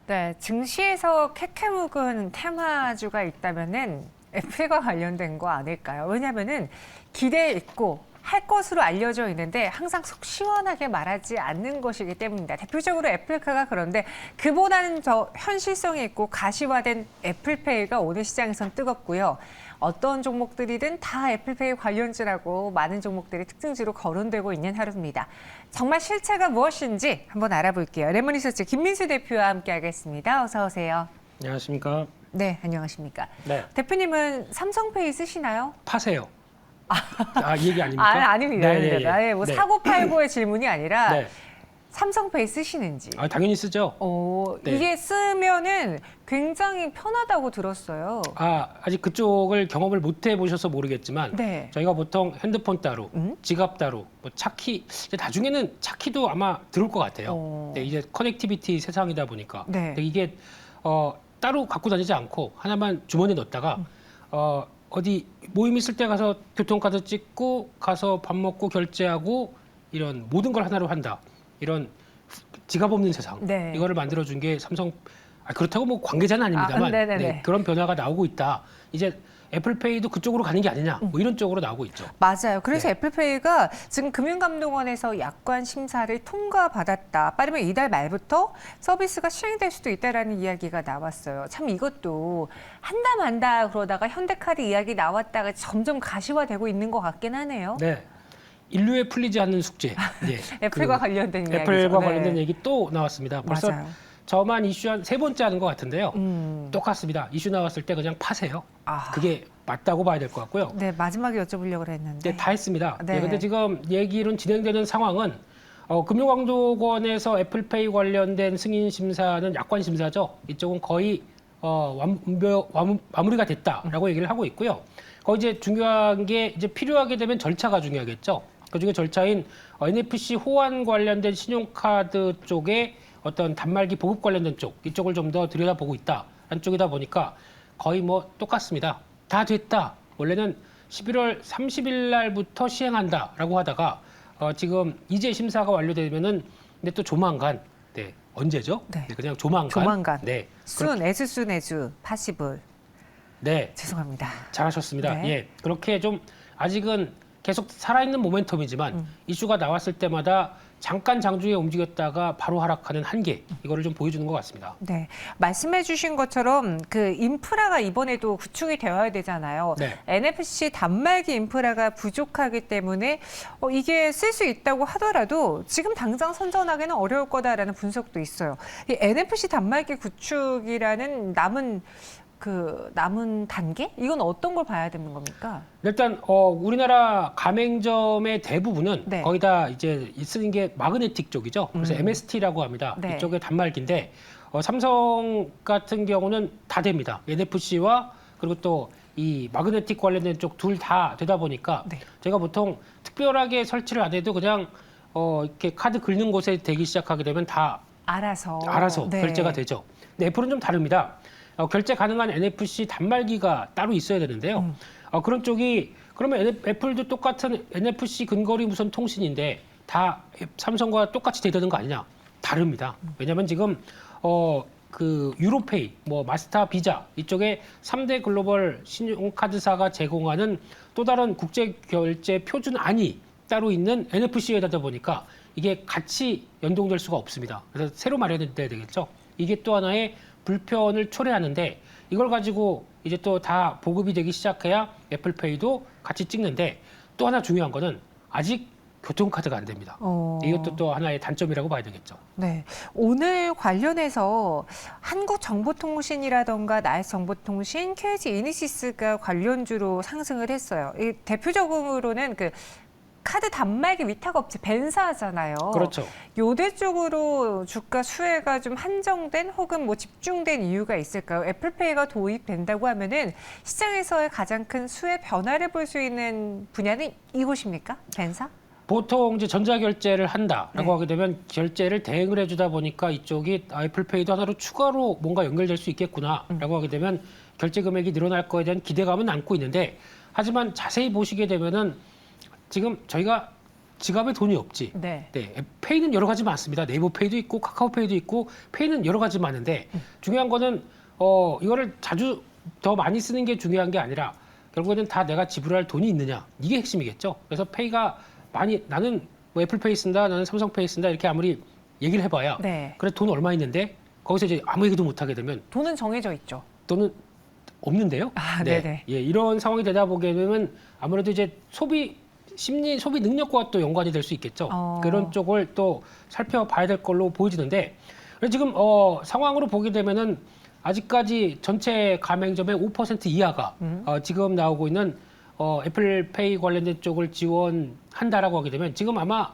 네, 증시에서 캐캐 묵은 테마주가 있다면은 애플과 관련된 거 아닐까요? 왜냐면은 기대에 있고 할 것으로 알려져 있는데 항상 속 시원하게 말하지 않는 것이기 때문입니다. 대표적으로 애플카가 그런데 그보다는 더 현실성이 있고 가시화된 애플페이가 오늘 시장에선 뜨겁고요. 어떤 종목들이든 다 애플페이 관련주라고 많은 종목들이 특징주로 거론되고 있는 하루입니다. 정말 실체가 무엇인지 한번 알아볼게요. 레몬리서치 김민수 대표와 함께하겠습니다. 어서 오세요. 안녕하십니까? 네, 안녕하십니까? 네. 대표님은 삼성페이 쓰시나요? 파세요. 이 얘기 아닙니까? 아닙니다. 네, 아닙니다. 네, 네. 뭐 네. 사고팔고의 질문이 아니라 네. 삼성페이 쓰시는지. 당연히 쓰죠. 네. 이게 쓰면은 굉장히 편하다고 들었어요. 아직 그쪽을 경험을 못 해보셔서 모르겠지만 네. 저희가 보통 핸드폰 따로, 지갑 따로, 뭐 차키, 이제 나중에는 차키도 아마 들어올 것 같아요. 네, 이제 커넥티비티 세상이다 보니까. 네. 근데 이게 따로 갖고 다니지 않고 하나만 주머니에 넣었다가 어디 모임 있을 때 가서 교통카드 찍고 가서 밥 먹고 결제하고 이런 모든 걸 하나로 한다. 이런 지갑 없는 세상. 네. 이거를 만들어준 게 삼성. 그렇다고 뭐 관계자는 아닙니다만 네, 그런 변화가 나오고 있다. 이제 애플페이도 그쪽으로 가는 게 아니냐. 뭐 이런 쪽으로 나오고 있죠. 맞아요. 그래서 네. 애플페이가 지금 금융감독원에서 약관 심사를 통과받았다. 빠르면 이달 말부터 서비스가 시행될 수도 있다라는 이야기가 나왔어요. 참 이것도 한다 만다 그러다가 현대카드 이야기 나왔다가 점점 가시화되고 있는 것 같긴 하네요. 네. 인류에 풀리지 않는 숙제. 네. 애플과 관련된 이야기죠. 애플과 네. 관련된 얘기 또 나왔습니다. 벌써 맞아요. 저만 이슈 한 3번째 하는 것 같은데요. 똑같습니다. 이슈 나왔을 때 그냥 파세요. 그게 맞다고 봐야 될 것 같고요. 네, 마지막에 여쭤보려고 했는데. 네, 다 했습니다. 네. 네, 근데 지금 얘기론 진행되는 상황은 금융감독원에서 애플페이 관련된 승인 심사는 약관 심사죠. 이쪽은 거의 마무리가 됐다라고 얘기를 하고 있고요. 거기 이제 중요한 게 이제 필요하게 되면 절차가 중요하겠죠. 그중에 절차인 NFC 호환 관련된 신용카드 쪽에 어떤 단말기 보급 관련된 쪽 이쪽을 좀 더 들여다보고 있다. 한쪽이다 보니까 거의 뭐 똑같습니다. 다 됐다. 원래는 11월 30일 날부터 시행한다라고 하다가 지금 이제 심사가 완료되면은 근데 또 조만간 네, 언제죠? 네. 네, 그냥 조만간. 네. 애수순애주 파시블. 네. 죄송합니다. 잘하셨습니다. 네. 예. 그렇게 좀 아직은 계속 살아있는 모멘텀이지만 이슈가 나왔을 때마다 잠깐 장중에 움직였다가 바로 하락하는 한계 이거를 좀 보여주는 것 같습니다. 네, 말씀해 주신 것처럼 그 인프라가 이번에도 구축이 되어야 되잖아요. 네. NFC 단말기 인프라가 부족하기 때문에 이게 쓸 수 있다고 하더라도 지금 당장 선전하기는 어려울 거다라는 분석도 있어요. 이 NFC 단말기 구축이라는 남은 단계? 이건 어떤 걸 봐야 되는 겁니까? 일단 우리나라 가맹점의 대부분은 네. 거의 다 이제 쓰는 게 마그네틱 쪽이죠. 그래서 MST라고 합니다. 네. 이쪽에 단말기인데 삼성 같은 경우는 다 됩니다. NFC와 그리고 또 이 마그네틱 관련된 쪽 둘 다 되다 보니까 네. 제가 보통 특별하게 설치를 안 해도 그냥 이렇게 카드 긁는 곳에 되기 시작하게 되면 다 알아서 네. 결제가 되죠. 근데 애플은 좀 다릅니다. 결제 가능한 NFC 단말기가 따로 있어야 되는데요. 그런 쪽이 그러면 애플도 똑같은 NFC 근거리 무선 통신인데 다 삼성과 똑같이 되는 거 아니냐? 다릅니다. 왜냐하면 지금 그 유로페이, 뭐 마스터, 비자 이쪽에 3대 글로벌 신용카드사가 제공하는 또 다른 국제 결제 표준안이 따로 있는 NFC에다 보니까 이게 같이 연동될 수가 없습니다. 그래서 새로 마련돼야 되겠죠. 이게 또 하나의 불편을 초래하는데 이걸 가지고 이제 또 다 보급이 되기 시작해야 애플페이도 같이 찍는데 또 하나 중요한 거는 아직 교통카드가 안 됩니다. 이것도 또 하나의 단점이라고 봐야 되겠죠. 네, 오늘 관련해서 한국정보통신이라던가 나스정보통신, KG 이니시스가 관련주로 상승을 했어요. 이 대표적으로는 그 카드 단말기 위탁 업체 벤사잖아요. 그렇죠. 요대 쪽으로 주가 수혜가 좀 한정된 혹은 뭐 집중된 이유가 있을까요? 애플페이가 도입된다고 하면은 시장에서의 가장 큰 수혜 변화를 볼 수 있는 분야는 이곳입니까? 벤사? 보통 이제 전자결제를 한다라고 네. 하게 되면 결제를 대행을 해주다 보니까 이쪽이 애플페이도 하나로 추가로 뭔가 연결될 수 있겠구나라고 하게 되면 결제 금액이 늘어날 거에 대한 기대감은 안고 있는데 하지만 자세히 보시게 되면은 지금 저희가 지갑에 돈이 없지. 네. 네, 페이는 여러 가지 많습니다. 네이버 페이도 있고 카카오페이도 있고 페이는 여러 가지 많은데 중요한 거는 이거를 자주 더 많이 쓰는 게 중요한 게 아니라 결국에는 다 내가 지불할 돈이 있느냐 이게 핵심이겠죠. 그래서 페이가 많이 나는 뭐 애플페이 쓴다, 나는 삼성페이 쓴다 이렇게 아무리 얘기를 해봐야 네. 그래 돈 얼마 있는데 거기서 이제 아무 얘기도 못 하게 되면 돈은 정해져 있죠. 돈은 없는데요. 아, 네네. 예, 이런 상황이 되다 보게 되면 아무래도 이제 소비 심리, 소비 능력과 또 연관이 될 수 있겠죠. 그런 쪽을 또 살펴봐야 될 걸로 보여지는데 그래서 지금 상황으로 보게 되면은 아직까지 전체 가맹점의 5% 이하가 지금 나오고 있는 애플페이 관련된 쪽을 지원한다라고 하게 되면 지금 아마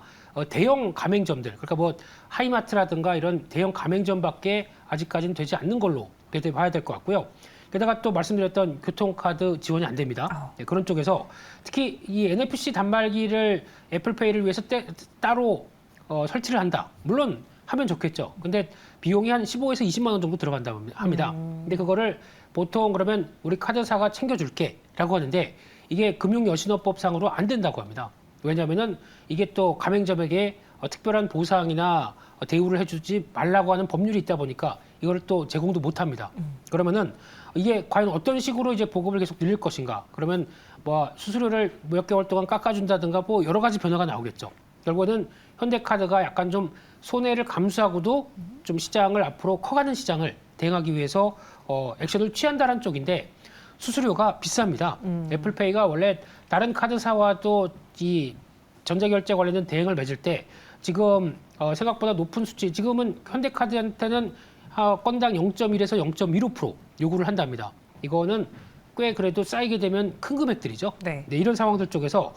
대형 가맹점들 그러니까 뭐 하이마트라든가 이런 대형 가맹점밖에 아직까지는 되지 않는 걸로 그렇게 봐야 될 것 같고요. 게다가 또 말씀드렸던 교통카드 지원이 안 됩니다. 네, 그런 쪽에서 특히 이 NFC 단말기를 애플페이를 위해서 따로 설치를 한다. 물론 하면 좋겠죠. 근데 비용이 한 15에서 20만 원 정도 들어간다고 합니다. 근데 그거를 보통 그러면 우리 카드사가 챙겨줄게 라고 하는데 이게 금융여신업법상으로 안 된다고 합니다. 왜냐하면은 이게 또 가맹점에게 특별한 보상이나 대우를 해주지 말라고 하는 법률이 있다 보니까 이걸 또 제공도 못 합니다. 그러면은 이게 과연 어떤 식으로 이제 보급을 계속 늘릴 것인가? 그러면 뭐 수수료를 몇 개월 동안 깎아준다든가 뭐 여러 가지 변화가 나오겠죠. 결국에는 현대카드가 약간 좀 손해를 감수하고도 좀 시장을 앞으로 커가는 시장을 대응하기 위해서 액션을 취한다는 쪽인데 수수료가 비쌉니다. 애플페이가 원래 다른 카드사와도 이 전자결제 관련된 대응을 맺을 때 지금 생각보다 높은 수치, 지금은 현대카드한테는 건당 0.1에서 0.15% 요구를 한답니다. 이거는 꽤 그래도 쌓이게 되면 큰 금액들이죠. 네. 네, 이런 상황들 쪽에서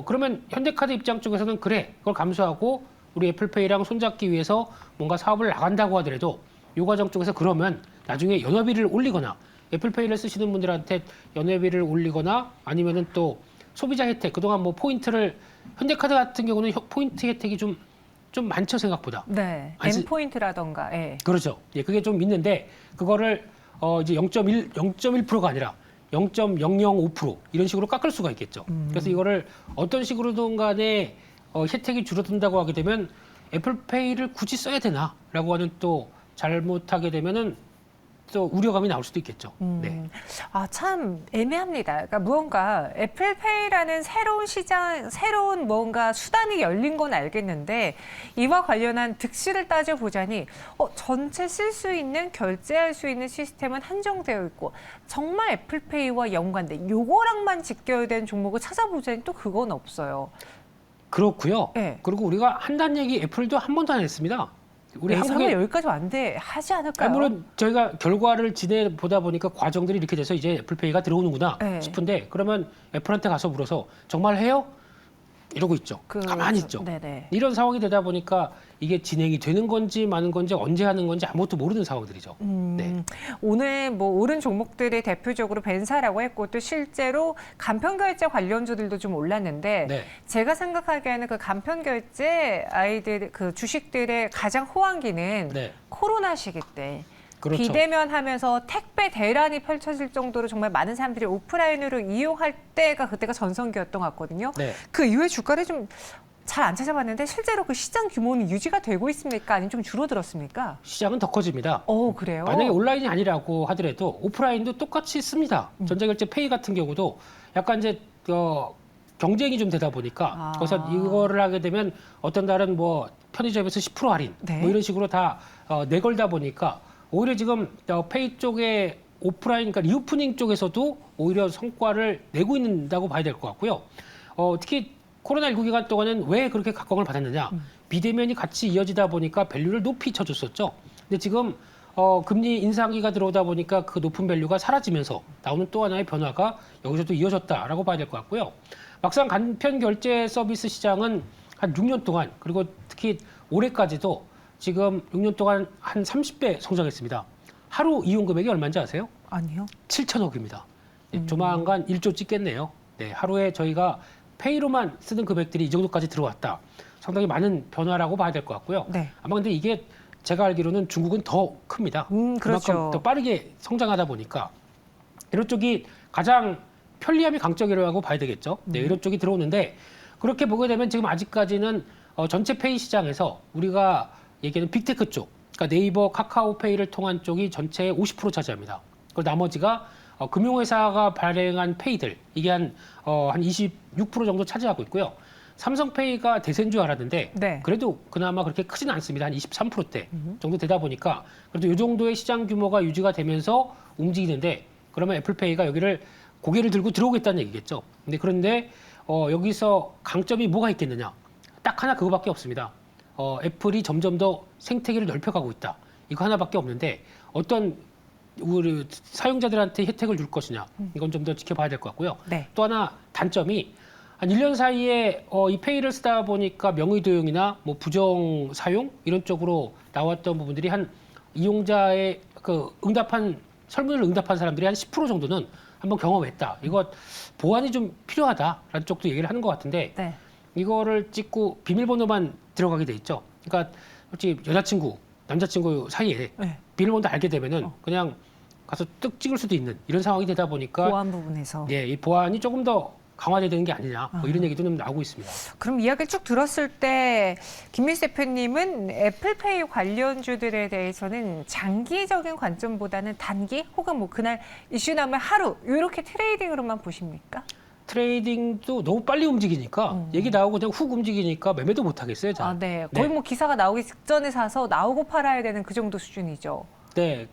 그러면 현대카드 입장 쪽에서는 그래 그걸 감수하고 우리 애플페이랑 손잡기 위해서 뭔가 사업을 나간다고 하더라도 요 과정 쪽에서 그러면 나중에 연회비를 올리거나 애플페이를 쓰시는 분들한테 연회비를 올리거나 아니면은 또 소비자 혜택 그동안 뭐 포인트를 현대카드 같은 경우는 포인트 혜택이 좀 많죠 생각보다. 네. N포인트라던가. 예. 그렇죠. 예, 그게 좀 있는데 그거를 이제 0.1%가 아니라 0.005% 이런 식으로 깎을 수가 있겠죠. 그래서 이거를 어떤 식으로든 간에 혜택이 줄어든다고 하게 되면 애플페이를 굳이 써야 되나라고 하는 또 잘못하게 되면은 또 우려감이 나올 수도 있겠죠. 네. 아, 참 애매합니다. 그러니까 무언가 애플페이라는 새로운 시장, 새로운 뭔가 수단이 열린 건 알겠는데 이와 관련한 득실을 따져보자니 전체 쓸 수 있는, 결제할 수 있는 시스템은 한정되어 있고 정말 애플페이와 연관된 요거랑만 직결된 종목을 찾아보자니 또 그건 없어요. 그렇고요. 네. 그리고 우리가 한다는 얘기 애플도 한 번도 안 했습니다. 우리 한국에 여기까지 왔는데 하지 않을까요? 물론 저희가 결과를 지내보다 보니까 과정들이 이렇게 돼서 이제 애플페이가 들어오는구나 네. 싶은데 그러면 애플한테 가서 물어서 정말 해요? 이러고 있죠. 가만히 있죠. 네네. 이런 상황이 되다 보니까 이게 진행이 되는 건지 마는 건지 언제 하는 건지 아무것도 모르는 상황들이죠. 네. 오늘 뭐 오른 종목들이 대표적으로 벤사라고 했고 또 실제로 간편결제 관련주들도 좀 올랐는데 네. 제가 생각하기에는 그 간편결제 아이들 그 주식들의 가장 호황기는 네. 코로나 시기 때 그렇죠. 비대면 하면서 택배 대란이 펼쳐질 정도로 정말 많은 사람들이 오프라인으로 이용할 그때가 전성기였던 것 같거든요. 네. 그 이후에 주가를 좀 잘 안 찾아봤는데 실제로 그 시장 규모는 유지가 되고 있습니까? 아니면 좀 줄어들었습니까? 시장은 더 커집니다. 그래요? 만약에 온라인이 아니라고 하더라도 오프라인도 똑같이 씁니다. 전자결제 페이 같은 경우도 약간 이제 경쟁이 좀 되다 보니까 그래서 이거를 하게 되면 어떤 달은 뭐 편의점에서 10% 할인 네. 뭐 이런 식으로 다 내걸다 보니까 오히려 지금 페이 쪽에 오프라인 그러니까 리오프닝 쪽에서도 오히려 성과를 내고 있다고 봐야 될 것 같고요. 특히 코로나19 기간 동안은 왜 그렇게 각광을 받았느냐. 비대면이 같이 이어지다 보니까 밸류를 높이 쳐줬었죠. 근데 지금 금리 인상기가 들어오다 보니까 그 높은 밸류가 사라지면서 나오는 또 하나의 변화가 여기서도 이어졌다라고 봐야 될 것 같고요. 막상 간편 결제 서비스 시장은 한 6년 동안 그리고 특히 올해까지도 지금 6년 동안 한 30배 성장했습니다. 하루 이용 금액이 얼마인지 아세요? 아니요. 7천억입니다. 조만간 1조 찍겠네요. 네, 하루에 저희가 페이로만 쓰는 금액들이 이 정도까지 들어왔다. 상당히 많은 변화라고 봐야 될 것 같고요. 네. 아마 근데 이게 제가 알기로는 중국은 더 큽니다. 그렇죠. 그만큼 더 빠르게 성장하다 보니까 이런 쪽이 가장 편리함이 강적이라고 봐야 되겠죠. 네, 이런 쪽이 들어오는데 그렇게 보게 되면 지금 아직까지는 전체 페이 시장에서 우리가 얘기하는 빅테크 쪽, 그러니까 네이버, 카카오페이를 통한 쪽이 전체의 50% 차지합니다. 그리고 나머지가 금융회사가 발행한 페이들, 이게 한 26% 정도 차지하고 있고요. 삼성페이가 대세인 줄 알았는데 네. 그래도 그나마 그렇게 크지는 않습니다. 한 23%대 정도 되다 보니까 그래도 이 정도의 시장 규모가 유지가 되면서 움직이는데 그러면 애플페이가 여기를 고개를 들고 들어오겠다는 얘기겠죠. 그런데 여기서 강점이 뭐가 있겠느냐? 딱 하나 그거밖에 없습니다. 애플이 점점 더 생태계를 넓혀가고 있다. 이거 하나밖에 없는데 어떤 우리 사용자들한테 혜택을 줄 것이냐. 이건 좀 더 지켜봐야 될 것 같고요. 네. 또 하나 단점이 한 1년 사이에 이 페이를 쓰다 보니까 명의 도용이나 뭐 부정 사용 이런 쪽으로 나왔던 부분들이 한 이용자의 그 설문을 응답한 사람들이 한 10% 정도는 한번 경험했다. 이거 보완이 좀 필요하다라는 쪽도 얘기를 하는 것 같은데 네. 이거를 찍고 비밀번호만 들어가게 돼 있죠. 그러니까 솔직히 여자친구, 남자친구 사이에 네. 비밀번호 알게 되면은 그냥 가서 뜩 찍을 수도 있는 이런 상황이 되다 보니까 보안 부분에서. 예, 이 보안이 조금 더 강화돼야 되는 게 아니냐 뭐 이런 얘기도 좀 나오고 있습니다. 그럼 이야기를 쭉 들었을 때 김민수 대표님은 애플페이 관련주들에 대해서는 장기적인 관점보다는 단기 혹은 뭐 그날 이슈 나면 하루 이렇게 트레이딩으로만 보십니까? 트레이딩도 너무 빨리 움직이니까 얘기 나오고 그냥 훅 움직이니까 매매도 못 하겠어요. 잘. 아, 네. 거의 뭐 기사가 나오기 직전에 사서 나오고 팔아야 되는 그 정도 수준이죠. 네,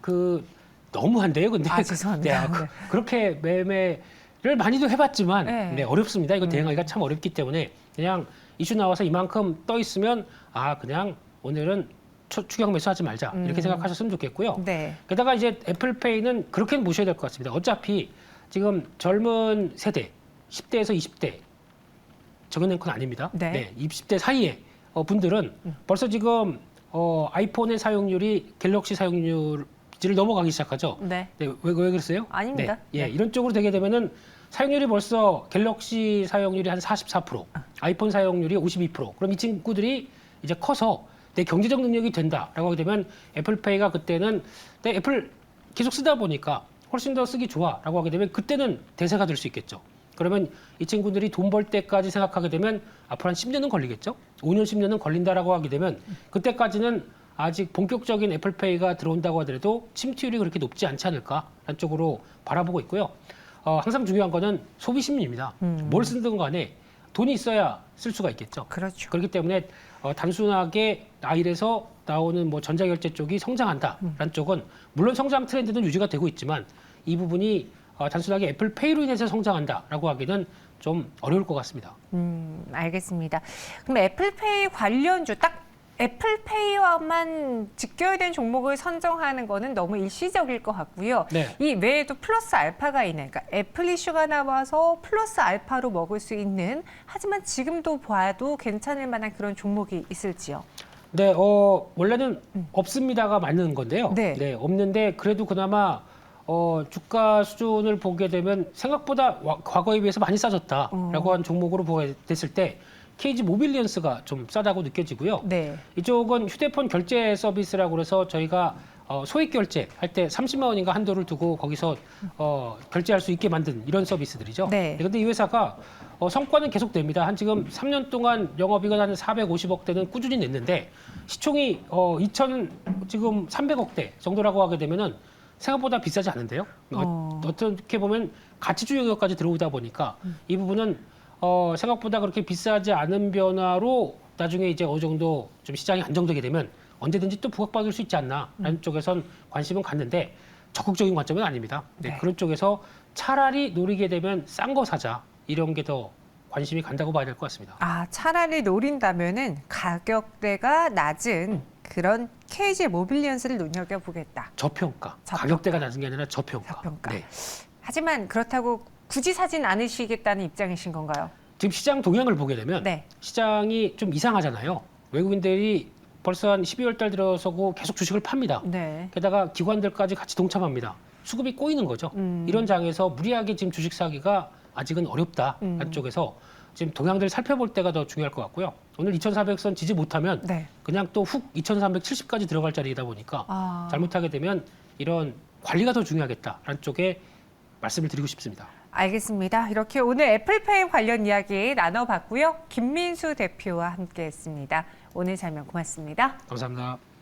너무한데요. 근데 죄송합니다. 네, 그렇게 매매를 많이도 해봤지만 네. 어렵습니다. 이거 대응하기가 참 어렵기 때문에 그냥 이슈 나와서 이만큼 떠 있으면 그냥 오늘은 추격 매수하지 말자 이렇게 생각하셨으면 좋겠고요. 네. 게다가 이제 애플페이는 그렇게는 보셔야 될 것 같습니다. 어차피 지금 젊은 세대 10대에서 20대 적어낸 건 아닙니다. 네. 20대 사이에 분들은 벌써 지금 아이폰의 사용률이 갤럭시 사용률을 넘어가기 시작하죠. 네. 네, 왜 그랬어요? 아닙니다. 네. 예, 네. 이런 쪽으로 되게 되면은 사용률이 벌써 갤럭시 사용률이 한 44%, 아이폰 사용률이 52%. 그럼 이 친구들이 이제 커서 내 경제적 능력이 된다라고 하게 되면 애플페이가 그때는 내 애플 계속 쓰다 보니까 훨씬 더 쓰기 좋아라고 하게 되면 그때는 대세가 될 수 있겠죠. 그러면 이 친구들이 돈 벌 때까지 생각하게 되면 앞으로 한 10년은 걸리겠죠. 5년, 10년은 걸린다라고 하게 되면 그때까지는 아직 본격적인 애플페이가 들어온다고 하더라도 침투율이 그렇게 높지 않지 않을까라는 쪽으로 바라보고 있고요. 항상 중요한 거는 소비 심리입니다. 뭘 쓰든 간에 돈이 있어야 쓸 수가 있겠죠. 그렇죠. 그렇기 때문에 단순하게 나일에서 나오는 뭐 전자결제 쪽이 성장한다라는 쪽은 물론 성장 트렌드는 유지가 되고 있지만 이 부분이 단순하게 애플페이로 인해서 성장한다라고 하기는 좀 어려울 것 같습니다. 알겠습니다. 그럼 애플페이 관련주 딱 애플페이와만 직결된 종목을 선정하는 거는 너무 일시적일 것 같고요. 네. 이 외에도 플러스 알파가 있는, 그러니까 애플 이슈가 나와서 플러스 알파로 먹을 수 있는, 하지만 지금도 봐도 괜찮을 만한 그런 종목이 있을지요? 네, 원래는 없습니다가 맞는 건데요. 네. 없는데 그래도 그나마 주가 수준을 보게 되면 생각보다 과거에 비해서 많이 싸졌다라고 한 종목으로 보게 됐을 때 KG 모빌리언스가 좀 싸다고 느껴지고요. 네. 이쪽은 휴대폰 결제 서비스라고 해서 저희가 소액 결제 할 때 30만 원인가 한도를 두고 거기서 결제할 수 있게 만든 이런 서비스들이죠. 네. 근데 이 회사가 성과는 계속 냅니다. 한 지금 3년 동안 영업이익은 한 450억대는 꾸준히 냈는데 시총이 지금 300억대 정도라고 하게 되면은 생각보다 비싸지 않은데요. 어떻게 보면 가치주 영역까지 들어오다 보니까 이 부분은 생각보다 그렇게 비싸지 않은 변화로 나중에 이제 어느 정도 좀 시장이 안정되게 되면 언제든지 또 부각받을 수 있지 않나라는 쪽에선 관심은 갔는데 적극적인 관점은 아닙니다. 네. 그런 쪽에서 차라리 노리게 되면 싼 거 사자 이런 게 더 관심이 간다고 봐야 될 것 같습니다. 차라리 노린다면은 가격대가 낮은 그런 KG 모빌리언스를 눈여겨보겠다. 저평가. 가격대가 낮은 게 아니라 저평가. 네. 하지만 그렇다고 굳이 사진 않으시겠다는 입장이신 건가요? 지금 시장 동향을 보게 되면 네. 시장이 좀 이상하잖아요. 외국인들이 벌써 한 12월 달 들어서고 계속 주식을 팝니다. 네. 게다가 기관들까지 같이 동참합니다. 수급이 꼬이는 거죠. 이런 장에서 무리하게 지금 주식 사기가 아직은 어렵다. 한쪽에서 지금 동향들 살펴볼 때가 더 중요할 것 같고요. 오늘 2,400선 지지 못하면 네. 그냥 또 훅 2,370까지 들어갈 자리이다 보니까 잘못하게 되면 이런 관리가 더 중요하겠다라는 쪽에 말씀을 드리고 싶습니다. 알겠습니다. 이렇게 오늘 애플페이 관련 이야기 나눠봤고요. 김민수 대표와 함께했습니다. 오늘 설명 고맙습니다. 감사합니다.